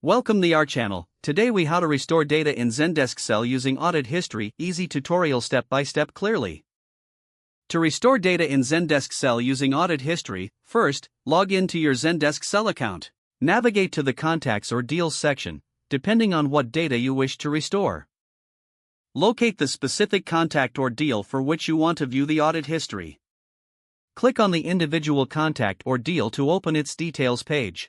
Welcome to our channel. Today we how to restore data in Zendesk Sell using audit history, easy tutorial step by step clearly. To restore data in Zendesk Sell using audit history, first, log in to your Zendesk Sell account. Navigate to the contacts or deals section, depending on what data you wish to restore. Locate the specific contact or deal for which you want to view the audit history. Click on the individual contact or deal to open its details page.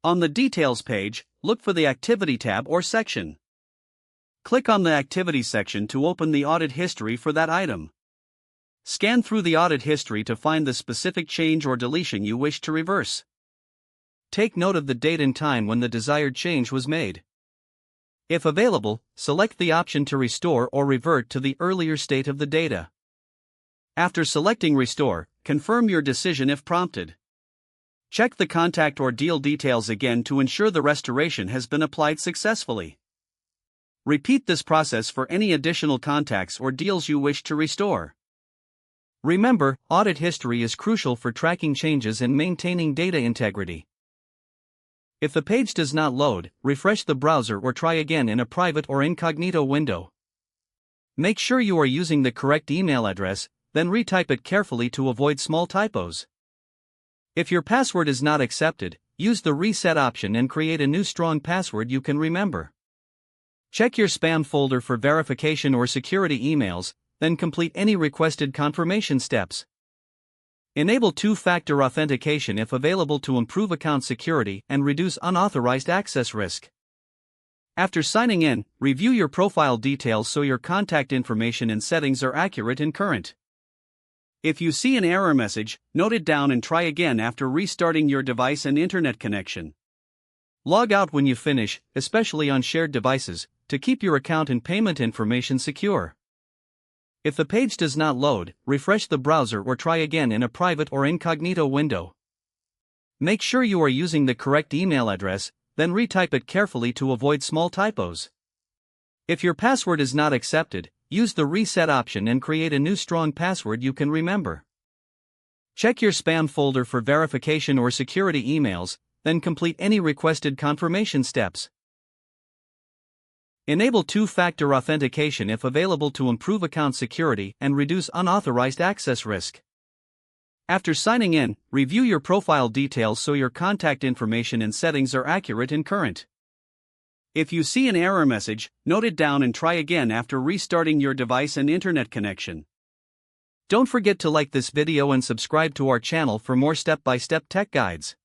On the Details page, look for the Activity tab or section. Click on the Activity section to open the audit history for that item. Scan through the audit history to find the specific change or deletion you wish to reverse. Take note of the date and time when the desired change was made. If available, select the option to restore or revert to the earlier state of the data. After selecting Restore, confirm your decision if prompted. Check the contact or deal details again to ensure the restoration has been applied successfully. Repeat this process for any additional contacts or deals you wish to restore. Remember, audit history is crucial for tracking changes and maintaining data integrity. If the page does not load, refresh the browser or try again in a private or incognito window. Make sure you are using the correct email address, then retype it carefully to avoid small typos. If your password is not accepted, use the reset option and create a new strong password you can remember. Check your spam folder for verification or security emails, then complete any requested confirmation steps. Enable two-factor authentication if available to improve account security and reduce unauthorized access risk. After signing in, review your profile details so your contact information and settings are accurate and current. If you see an error message, note it down and try again after restarting your device and internet connection. Log out when you finish, especially on shared devices, to keep your account and payment information secure. If the page does not load, refresh the browser or try again in a private or incognito window. Make sure you are using the correct email address, then retype it carefully to avoid small typos. If your password is not accepted, use the reset option and create a new strong password you can remember. Check your spam folder for verification or security emails, then complete any requested confirmation steps. Enable two-factor authentication if available to improve account security and reduce unauthorized access risk. After signing in, review your profile details so your contact information and settings are accurate and current. If you see an error message, note it down and try again after restarting your device and internet connection. Don't forget to like this video and subscribe to our channel for more step-by-step tech guides.